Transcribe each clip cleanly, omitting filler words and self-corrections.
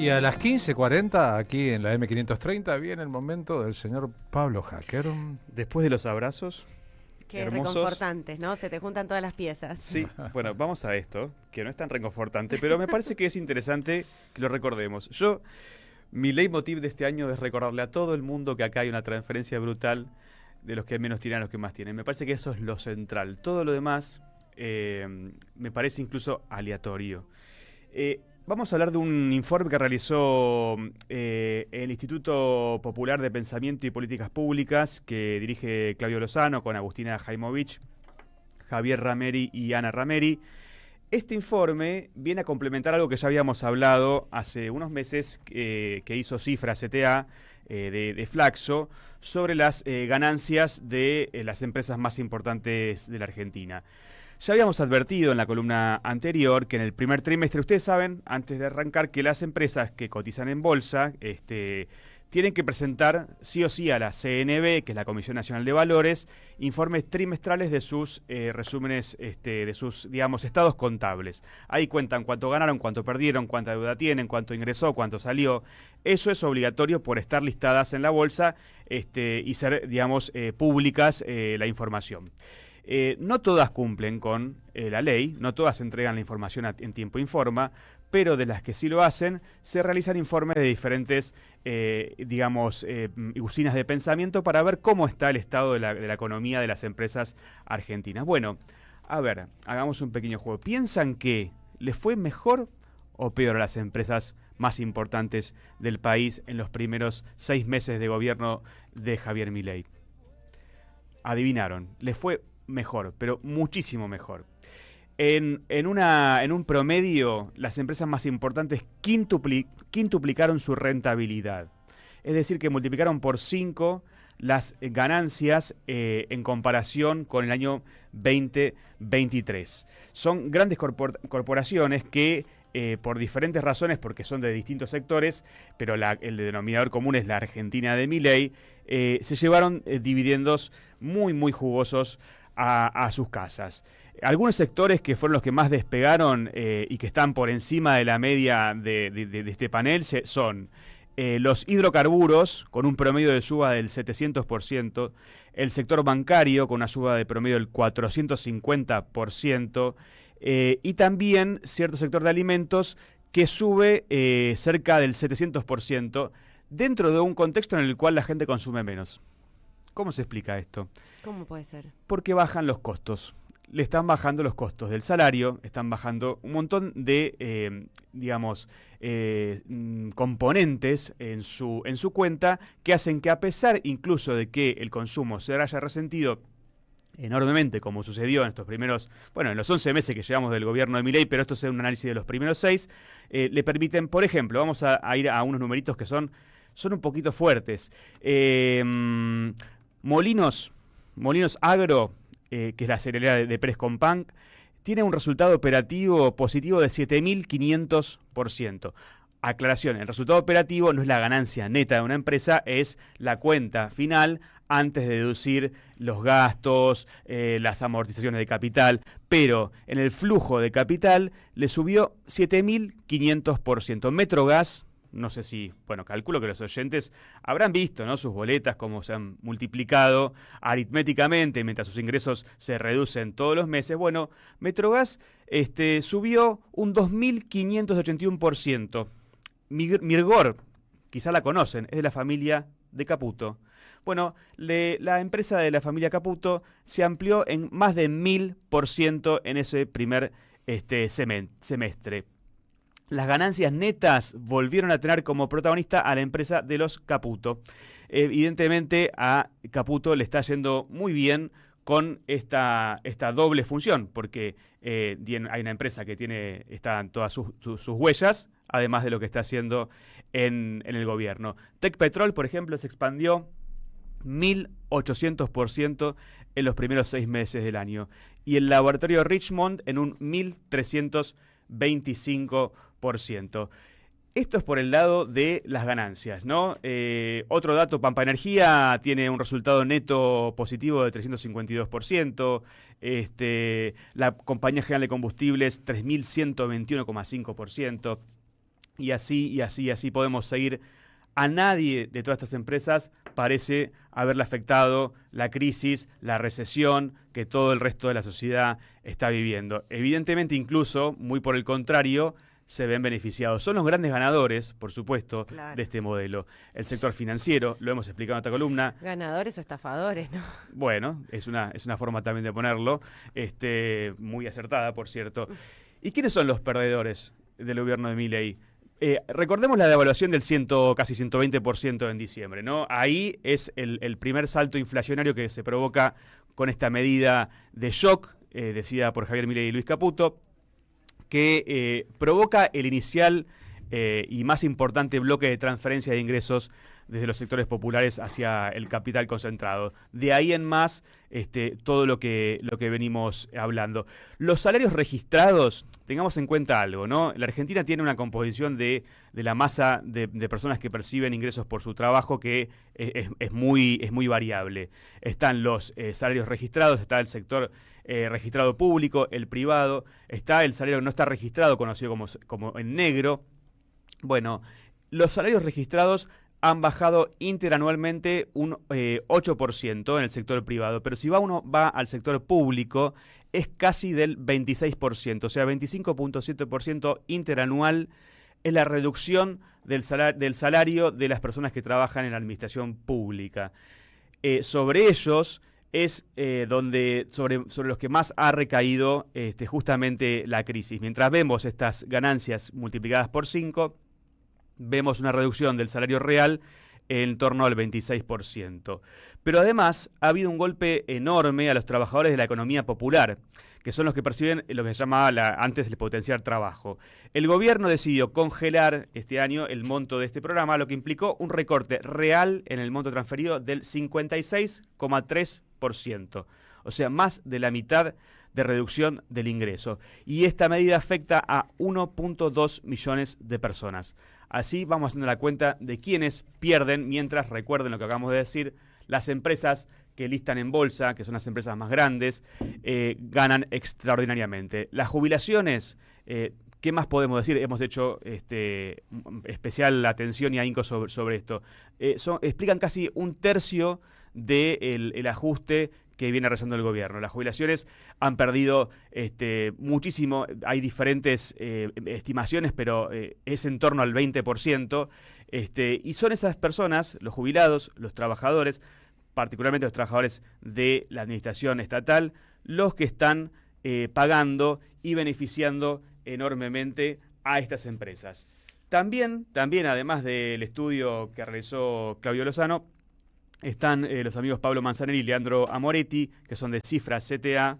Y a las 15:40, aquí en la M530, viene el momento del señor Pablo Hacker. Después de los abrazos Qué hermosos, reconfortantes, ¿no? Se te juntan todas las piezas. Sí, bueno, vamos a esto, que no es tan reconfortante, pero me parece que es interesante que lo recordemos. Mi leitmotiv de este año es recordarle a todo el mundo que acá hay una transferencia brutal de los que menos tienen a los que más tienen. Me parece que eso es lo central. Todo lo demás me parece incluso aleatorio. Vamos a hablar de un informe que realizó el Instituto Popular de Pensamiento y Políticas Públicas, que dirige Claudio Lozano con Agustina Jaimovich, Javier Rameri y Ana Rameri. Este informe viene a complementar algo que ya habíamos hablado hace unos meses, que hizo Cifra CTA de Flaxo, sobre las ganancias de las empresas más importantes de la Argentina. Ya habíamos advertido en la columna anterior que en el primer trimestre, ustedes saben, antes de arrancar, que las empresas que cotizan en bolsa tienen que presentar sí o sí a la CNV, que es la Comisión Nacional de Valores, informes trimestrales de sus resúmenes, de sus, digamos, estados contables. Ahí cuentan cuánto ganaron, cuánto perdieron, cuánta deuda tienen, cuánto ingresó, cuánto salió. Eso es obligatorio por estar listadas en la bolsa y ser, digamos, públicas la información. No todas cumplen con la ley, no todas entregan la información en tiempo y forma, pero de las que sí lo hacen, se realizan informes de diferentes, usinas de pensamiento para ver cómo está el estado de la economía de las empresas argentinas. Bueno, a ver, hagamos un pequeño juego. ¿Piensan que les fue mejor o peor a las empresas más importantes del país en los primeros 6 meses de gobierno de Javier Milei? Adivinaron, les fue mejor, pero muchísimo mejor. En un promedio, las empresas más importantes quintuplicaron su rentabilidad. Es decir, que multiplicaron por 5 las ganancias en comparación con el año 2023. Son grandes corporaciones que, por diferentes razones, porque son de distintos sectores, pero el denominador común es la Argentina de Milei, se llevaron dividendos muy, muy jugosos a sus casas. Algunos sectores que fueron los que más despegaron y que están por encima de la media de este panel son los hidrocarburos, con un promedio de suba del 700%, el sector bancario, con una suba de promedio del 450%, y también cierto sector de alimentos que sube cerca del 700%, dentro de un contexto en el cual la gente consume menos. ¿Cómo se explica esto? ¿Cómo puede ser? Porque bajan los costos. Le están bajando los costos del salario, están bajando un montón de, componentes en su cuenta que hacen que, a pesar incluso de que el consumo se haya resentido enormemente, como sucedió en estos primeros, en los 11 meses que llevamos del gobierno de Milei, pero esto es un análisis de los primeros 6, le permiten, por ejemplo, vamos a ir a unos numeritos que son un poquito fuertes. Molinos Agro, que es la cerealera de Pérez Companc, tiene un resultado operativo positivo de 7.500%. Aclaración, el resultado operativo no es la ganancia neta de una empresa, es la cuenta final antes de deducir los gastos, las amortizaciones de capital, pero en el flujo de capital le subió 7.500%. Metrogas, no sé si, calculo que los oyentes habrán visto, ¿no?, sus boletas, cómo se han multiplicado aritméticamente mientras sus ingresos se reducen todos los meses. Bueno, Metrogas subió un 2.581%. Mirgor, quizá la conocen, es de la familia de Caputo. Bueno, la empresa de la familia Caputo se amplió en más de 1.000% en ese primer semestre. Las ganancias netas volvieron a tener como protagonista a la empresa de los Caputo. Evidentemente a Caputo le está yendo muy bien con esta doble función, porque hay una empresa que están todas sus huellas, además de lo que está haciendo en el gobierno. Tecpetrol, por ejemplo, se expandió 1.800% en los primeros 6 meses del año. Y el laboratorio Richmond en un 1.325%. Esto es por el lado de las ganancias, ¿no? Otro dato, Pampa Energía tiene un resultado neto positivo de 352%, la Compañía General de Combustibles 3.121,5%. y así podemos seguir. A nadie de todas estas empresas parece haberle afectado la crisis, la recesión que todo el resto de la sociedad está viviendo. Evidentemente, incluso, muy por el contrario, se ven beneficiados. Son los grandes ganadores, por supuesto, Claro. de este modelo. El sector financiero, lo hemos explicado en esta columna. Ganadores o estafadores, ¿no? Bueno, es una forma también de ponerlo, muy acertada, por cierto. ¿Y quiénes son los perdedores del gobierno de Milei? Recordemos la devaluación del casi 120% en diciembre, ¿no? Ahí es el primer salto inflacionario que se provoca con esta medida de shock, decidida por Javier Milei y Luis Caputo, que provoca el inicial y más importante bloque de transferencia de ingresos desde los sectores populares hacia el capital concentrado. De ahí en más, todo lo que venimos hablando. Los salarios registrados, tengamos en cuenta algo, ¿no? La Argentina tiene una composición de la masa de personas que perciben ingresos por su trabajo que es muy variable. Están los salarios registrados, está el sector registrado público, el privado, está el salario que no está registrado, conocido como en negro. Bueno, los salarios registrados han bajado interanualmente un 8% en el sector privado, pero si uno va al sector público es casi del 26%, o sea, 25.7% interanual es la reducción del salario de las personas que trabajan en la administración pública. Sobre ellos es sobre los que más ha recaído justamente la crisis. Mientras vemos estas ganancias multiplicadas por 5, vemos una reducción del salario real en torno al 26%. Pero además ha habido un golpe enorme a los trabajadores de la economía popular, que son los que perciben lo que se llamaba antes el potenciar trabajo. El gobierno decidió congelar este año el monto de este programa, lo que implicó un recorte real en el monto transferido del 56,3%. O sea, más de la mitad de reducción del ingreso. Y esta medida afecta a 1.2 millones de personas. Así vamos haciendo la cuenta de quienes pierden, mientras, recuerden lo que acabamos de decir, las empresas que listan en bolsa, que son las empresas más grandes, ganan extraordinariamente. Las jubilaciones, ¿qué más podemos decir? Hemos hecho especial atención y ahínco sobre esto. Explican casi un tercio del ajuste que viene realizando el gobierno. Las jubilaciones han perdido muchísimo, hay diferentes estimaciones, pero es en torno al 20%, y son esas personas, los jubilados, los trabajadores, particularmente los trabajadores de la administración estatal, los que están pagando y beneficiando enormemente a estas empresas. También, además del estudio que realizó Claudio Lozano, están los amigos Pablo Manzanelli y Leandro Amoretti, que son de Cifras CTA,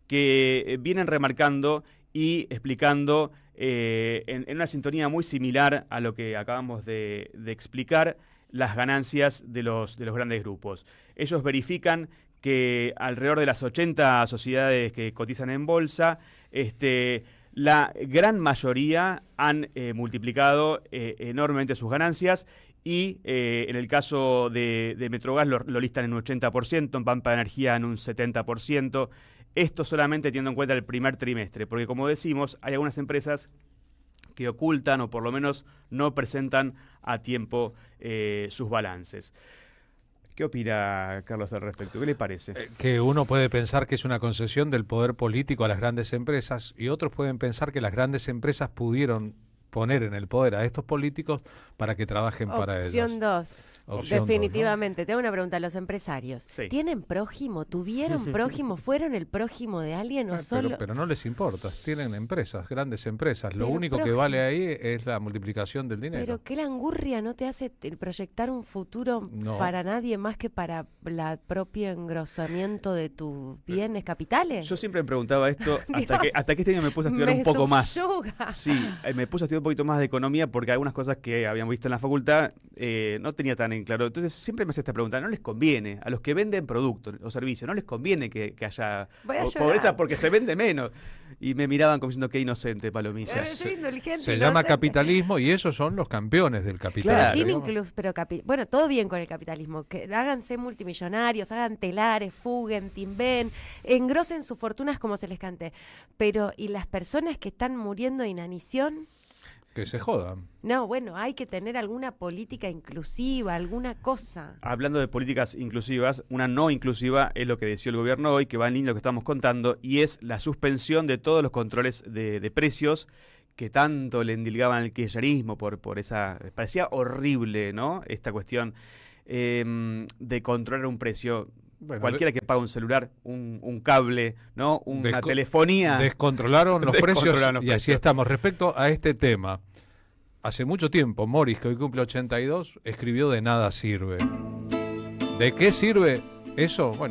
que vienen remarcando y explicando en una sintonía muy similar a lo que acabamos de explicar, las ganancias de los grandes grupos. Ellos verifican que alrededor de las 80 sociedades que cotizan en bolsa, la gran mayoría han multiplicado enormemente sus ganancias. Y en el caso de Metrogas lo listan en un 80%, en Pampa Energía en un 70%. Esto solamente teniendo en cuenta el primer trimestre, porque como decimos, hay algunas empresas que ocultan o por lo menos no presentan a tiempo sus balances. ¿Qué opina Carlos al respecto? ¿Qué le parece? Que uno puede pensar que es una concesión del poder político a las grandes empresas y otros pueden pensar que las grandes empresas pudieron poner en el poder a estos políticos para que trabajen para ellos. Opción 2. Opción Definitivamente. 2, ¿no? Tengo una pregunta a los empresarios. Sí. ¿Tienen prójimo? ¿Tuvieron prójimo? ¿Fueron el prójimo de alguien o solo...? Pero no les importa, tienen empresas, grandes empresas. Lo Pero único que vale ahí es la multiplicación del dinero. Pero qué langurria no te hace proyectar un futuro No. para nadie más que para el propio engrosamiento de tus bienes capitales. Yo siempre me preguntaba esto Dios. hasta que este año me puse a estudiar un poco más. subyuga. Sí, me puse a estudiar un poquito más de economía porque algunas cosas que habíamos visto en la facultad no tenía tan en claro. Entonces siempre me hace esta pregunta, ¿no les conviene a los que venden productos o servicios, no les conviene que haya Voy a pobreza llorar. porque se vende menos? Y me miraban como diciendo, qué inocente, Palomilla. Soy indulgente, Se inocente. llama capitalismo y esos son los campeones del capitalismo. Claro. Sin digamos. bueno, todo bien con el capitalismo, que háganse multimillonarios, hagan telares, fuguen, timben, engrosen sus fortunas como se les cante. Pero, ¿y las personas que están muriendo de inanición? Que se jodan. No, bueno, hay que tener alguna política inclusiva, alguna cosa. Hablando de políticas inclusivas, una no inclusiva es lo que decidió el gobierno hoy, que va en línea lo que estamos contando, y es la suspensión de todos los controles de precios que tanto le endilgaban al kirchnerismo por esa... Parecía horrible, ¿no? Esta cuestión de controlar un precio. Bueno, Cualquiera que paga un celular, un cable, ¿no? Una telefonía. Descontrolaron los precios Descontrolaron los y así precios. estamos. Respecto a este tema, hace mucho tiempo, Morris, que hoy cumple 82, escribió De nada sirve. ¿De qué sirve eso? Bueno.